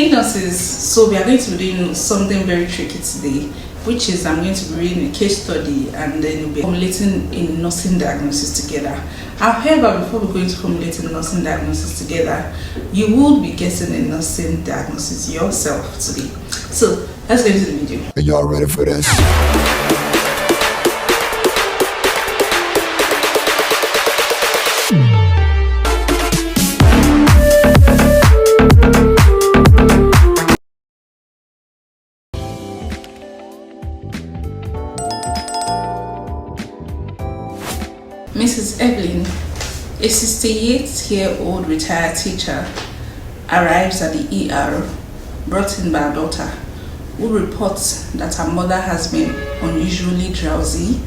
Diagnoses. So we are going to be doing something very tricky today, which is I'm going to be reading a case study and then we'll be formulating a nursing diagnosis together. However, before we go into formulating a nursing diagnosis together, you will be getting a nursing diagnosis yourself today. So let's get into the video. Are y'all ready for this? Mrs. Evelyn, a 68-year-old retired teacher, arrives at the ER brought in by her daughter, who reports that her mother has been unusually drowsy,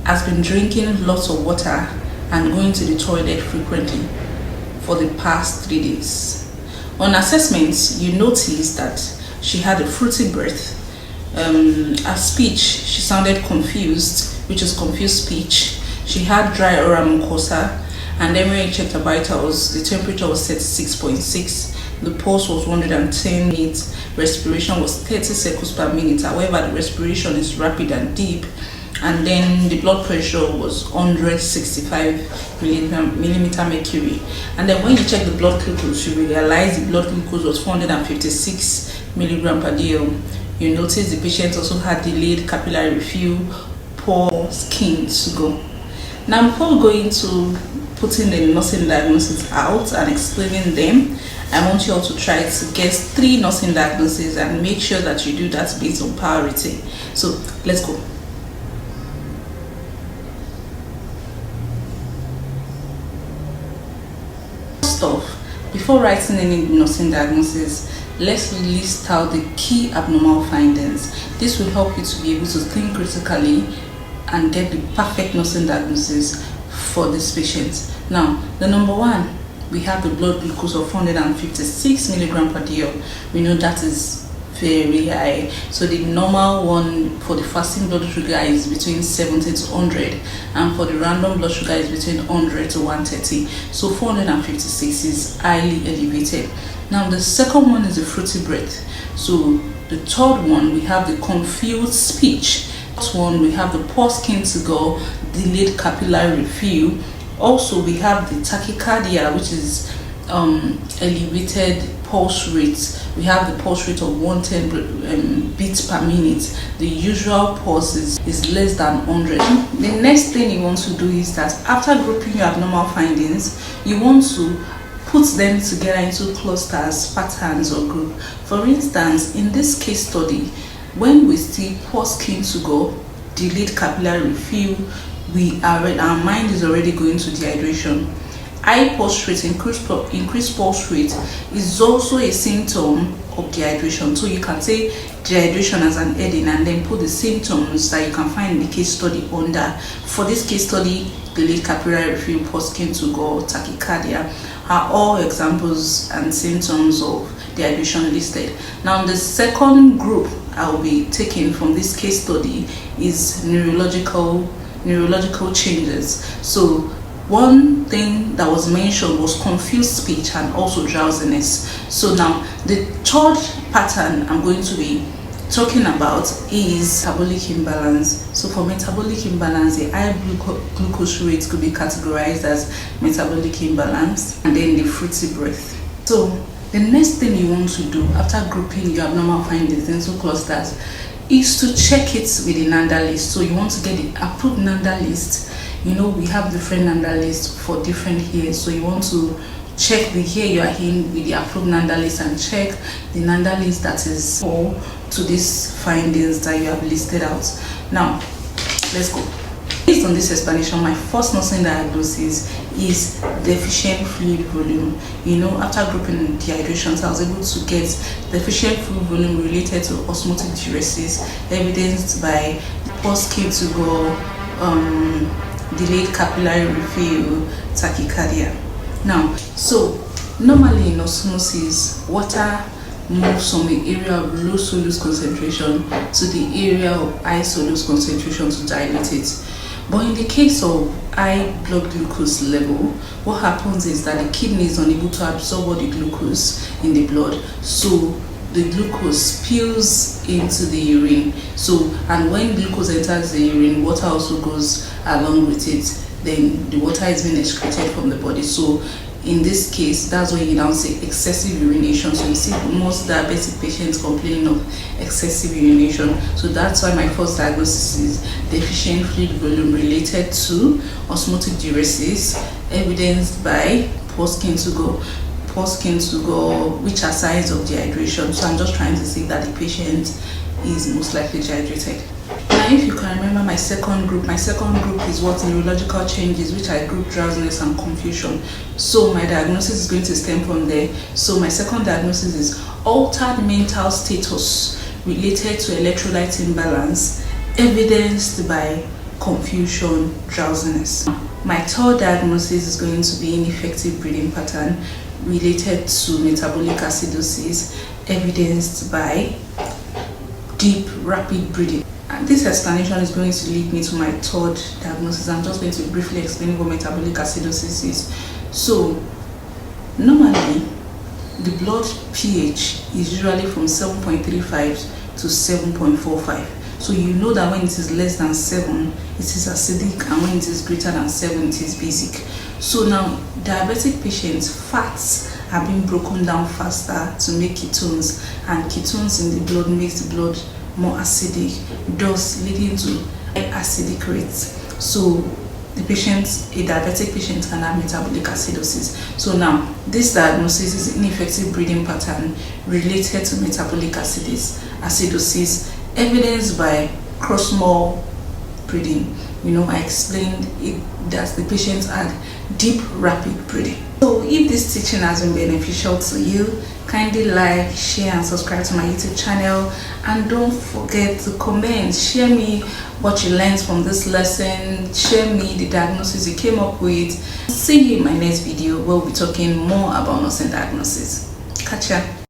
has been drinking lots of water and going to the toilet frequently for the past 3 days. On assessment, you notice that she had a fruity breath. Her speech, she sounded confused, which is confused speech. She had dry oral mucosa, and then when you checked her vitals, the temperature was 36.6, the pulse was 110 beats, respiration was 30 cycles per minute. However, the respiration is rapid and deep, and then the blood pressure was 165 millimeter mercury. And then when you check the blood glucose, you realize the blood glucose was 456 milligram per dl. You notice the patient also had delayed capillary refill, poor skin to go. Now, before we go into putting the nursing diagnosis out and explaining them, I want you all to try to guess 3 nursing diagnoses and make sure that you do that based on priority. So let's go. First off, before writing any nursing diagnosis, let's list out the key abnormal findings. This will help you to be able to think critically and get the perfect nursing diagnosis for this patient. Now, the number 1, we have the blood glucose of 456 milligram per dl. We know that is very high. So the normal one for the fasting blood sugar is between 70 to 100, and for the random blood sugar is between 100 to 130. So 456 is highly elevated. Now, the second one is the fruity breath. So the third one, we have the confused speech. One, we have the poor skin to go, delayed capillary refill. Also, we have the tachycardia, which is elevated pulse rate. We have the pulse rate of 110 beats per minute. The usual pulse is less than 100. The next thing you want to do is that after grouping your abnormal findings, you want to put them together into clusters, patterns, or group. For instance, in this case study, when we see poor skin to go, delayed capillary refill, our mind is already going to dehydration. High pulse rate, increased pulse rate is also a symptom of dehydration. So you can say dehydration as an heading and then put the symptoms that you can find in the case study under. For this case study, delayed capillary refill, poor skin to go, tachycardia are all examples and symptoms of dehydration listed. Now, the second group I will be taking from this case study is neurological changes. So one thing that was mentioned was confused speech and also drowsiness. So now the third pattern I'm going to be talking about is metabolic imbalance. So for metabolic imbalance, the high glucose rate could be categorized as metabolic imbalance, and then the fruity breath. So the next thing you want to do after grouping your abnormal findings into clusters is to check it with the NANDA list. So you want to get the approved NANDA list. You know, we have different NANDA lists for different years. So you want to check the year you are in with the approved NANDA list and check the NANDA list that is for to these findings that you have listed out. Now, let's go. Based on this explanation, my first nursing diagnosis is deficient fluid volume. You know, after grouping dehydrations, I was able to get deficient fluid volume related to osmotic diuresis, evidenced by poor skin to go, delayed capillary refill, tachycardia. Now, so normally in osmosis, water moves from the area of low solute concentration to the area of high solute concentration to dilate it. But in the case of high blood glucose level, what happens is that the kidney is unable to absorb all the glucose in the blood, so the glucose spills into the urine. So, and when glucose enters the urine, water also goes along with it. Then the water is being excreted from the body. So in this case, that's when you now say excessive urination. So you see most diabetic patients complaining of excessive urination. So that's why my first diagnosis is deficient fluid volume related to osmotic diuresis, evidenced by poor skin to go, which are signs of dehydration. So I'm just trying to say that the patient is most likely dehydrated. Now, if you can remember my second group is what neurological changes, which I group drowsiness and confusion. So my diagnosis is going to stem from there. So my second diagnosis is altered mental status related to electrolyte imbalance, evidenced by confusion, drowsiness. My third diagnosis is going to be ineffective breathing pattern related to metabolic acidosis, evidenced by deep, rapid breathing. And this explanation is going to lead me to my third diagnosis. I'm just going to briefly explain what metabolic acidosis is. So, normally, the blood pH is usually from 7.35 to 7.45. So you know that when it is less than 7, it is acidic, and when it is greater than 7, it is basic. So now, diabetic patients, fats are being broken down faster to make ketones, and ketones in the blood makes the blood more acidic, thus leading to high acidic rates. So the patient, a diabetic patient, can have metabolic acidosis. So now, this diagnosis is ineffective breathing pattern related to metabolic acidosis, evidenced by crossmore breathing. I explained it that the patient had deep, rapid breathing. So if this teaching has been beneficial to you, kindly like, share and subscribe to my YouTube channel, and don't forget to comment. Share me what you learned from this lesson. Share me the diagnosis you came up with. See you in my next video where we'll be talking more about nursing diagnosis. Catch ya.